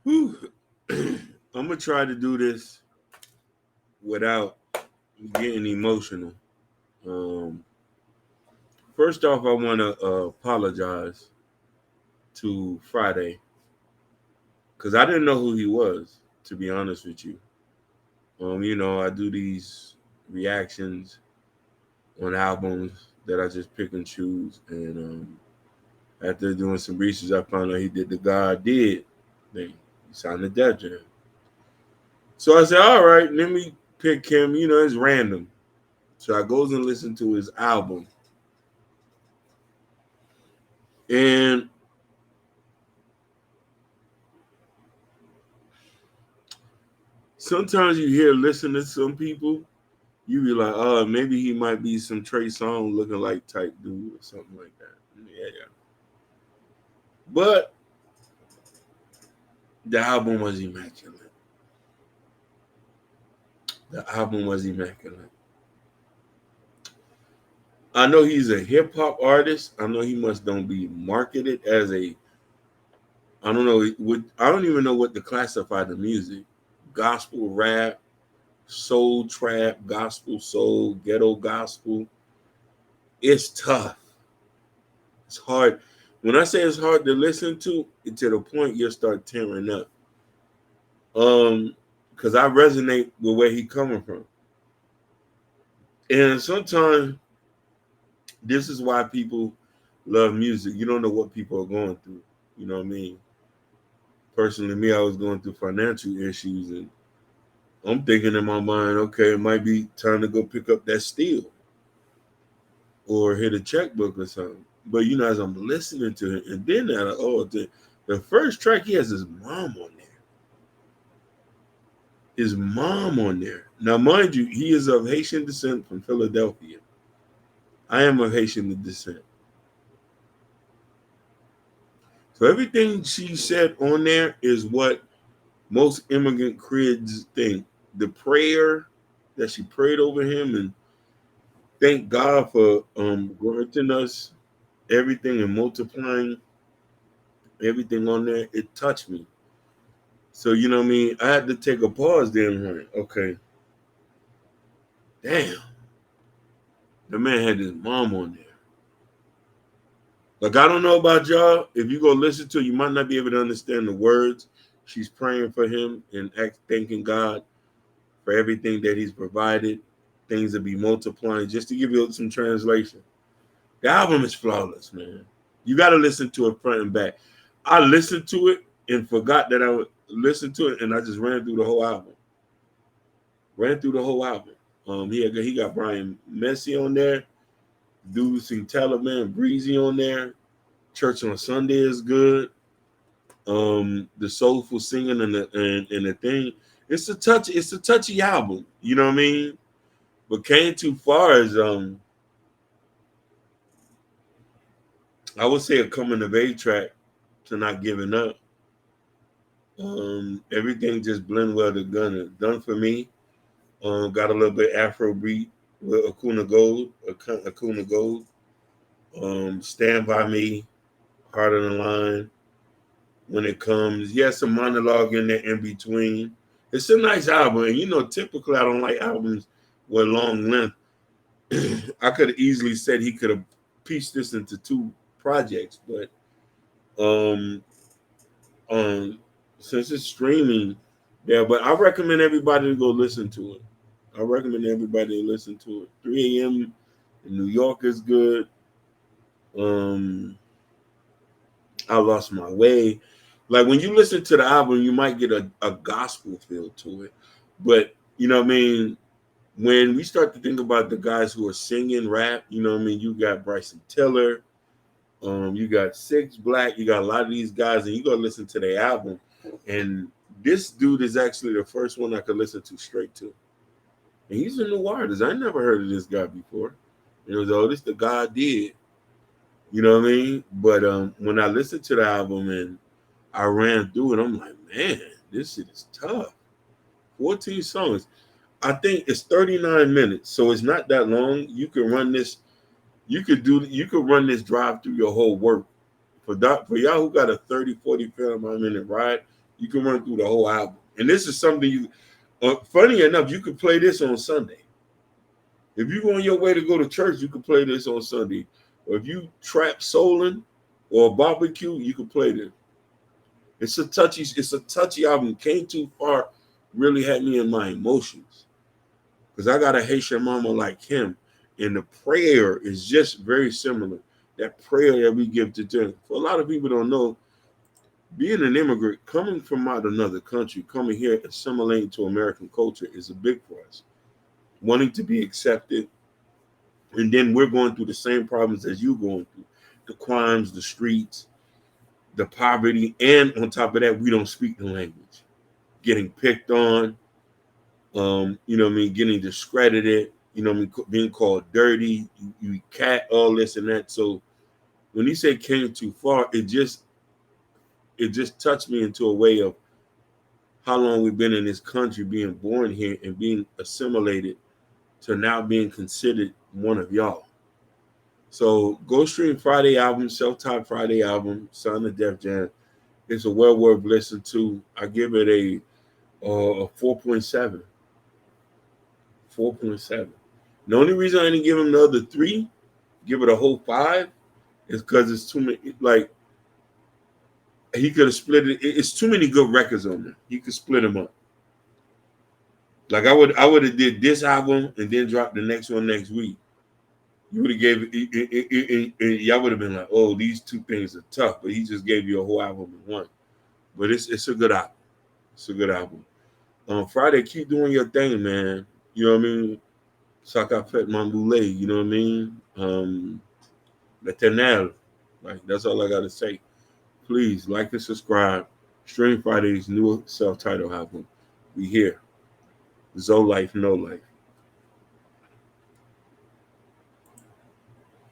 Whew. I'm gonna try to do this without getting emotional. Um, First off, I want to apologize to Fridayy because I didn't know who he was. To be honest with you, I do these reactions on albums that I just pick and choose, and after doing some research, I found out he did the God Did thing. He signed the Def Jam. So I said, all right, let me pick him. It's random. So I goes and listen to his album, and sometimes you hear listen to some people, you be like, oh, maybe he might be some Trey Songz looking like type dude or something like that. Yeah. But the album was immaculate. The album was immaculate. I know he's a hip hop artist. I know he must don't be marketed as a. I don't know. I don't even know what to classify the music. Gospel rap, soul trap, gospel soul, ghetto gospel. It's tough. It's hard. When I say it's hard to listen to the point you'll start tearing up. Because I resonate with where he coming from. And sometimes this is why people love music. You don't know what people are going through. You know what I mean? Personally, me, I was going through financial issues, and I'm thinking in my mind, okay, it might be time to go pick up that steel or hit a checkbook or something. But as I'm listening to it, and then the first track he has his mom on there. His mom on there. Now, mind you, he is of Haitian descent from Philadelphia. I am of Haitian descent. So everything she said on there is what most immigrant kids think. The prayer that she prayed over him, and thank God for granting us everything and multiplying everything on there. It touched me. So you know what I mean. I had to take a pause there and like, okay, damn, the man had his mom on there. Like I don't know about y'all. If you go listen to it, you might not be able to understand the words. She's praying for him and thanking God for everything that He's provided. Things to be multiplying. Just to give you some translation, the album is flawless, man. You got to listen to it front and back. I listened to it and forgot that I would listen to it, and I just ran through the whole album. Ran through the whole album. He got Brian Messi on there. Dude sing Taliban Breezy on there. Church on Sunday is good. The soulful singing and the thing. It's a touchy album. You know what I mean? But came too far as I would say a coming of age track to not giving up. Everything just blend well together. Done for me. Got a little bit Afro beat with Acuna Gold. Stand by me, Heart on the Line. When it comes, yes, a monologue in there in between. It's a nice album, and typically I don't like albums with long length. I could have easily said he could have pieced this into two projects, but um, um, since it's streaming, yeah. But I recommend everybody to go listen to it. I recommend everybody to listen to it. 3 a.m. in New York is good. Um, I lost my way. Like when you listen to the album, you might get a gospel feel to it. But you know what I mean? When we start to think about the guys who are singing rap, you know what I mean? You got Bryson Tiller, you got Six Black, you got a lot of these guys, and you gotta listen to their album. And this dude is actually the first one I could listen to straight to. And he's a new artist. I never heard of this guy before. It was, oh, this the God Did. You know what I mean? But when I listened to the album and I ran through it, I'm like, man, this shit is tough. 14 songs. I think it's 39 minutes, so it's not that long. You can run this. You could run this drive through your whole work. For y'all who got a 30, 40 minute ride, You can run through the whole album. And this is something you, funny enough, you could play this on Sunday. If you go on your way to go to church, you can play this on Sunday. Or if you trap souling or barbecue, you can play this. It's a touchy album. Came Too Far really had me in my emotions. Because I got a Haitian mama like him. And the prayer is just very similar. That prayer that we give to them. For a lot of people don't know, being an immigrant, coming from out another country, coming here, assimilating to American culture is a big for us. Wanting to be accepted, and then we're going through the same problems as you going through. The crimes, the streets, the poverty, and on top of that, we don't speak the language. Getting picked on, you know what I mean, getting discredited, you know what I mean, being called dirty, you cat, all this and that. So when he said came too far, it just touched me into a way of how long we've been in this country, being born here and being assimilated to now being considered one of y'all. So go stream Fridayy album, self-titled Fridayy album, Son of Def Jam. It's a well worth listen to. I give it a 4.7. 4.7. The only reason I didn't give him the other three, give it a whole 5, is because it's too many. Like he could have split it. It's too many good records on there. He could split them up. Like I would have did this album and then dropped the next one next week. You would have gave it, y'all would have been like, oh, these two things are tough, but he just gave you a whole album in one. But it's a good album. It's a good album. Fridayy, keep doing your thing, man. You know what I mean? Saka Fet Mamboule, you know what I mean? L'Eternel. Like, that's all I gotta say. Please like and subscribe. Stream Fridayy's new self-titled album. We here. Zo Life, No Life.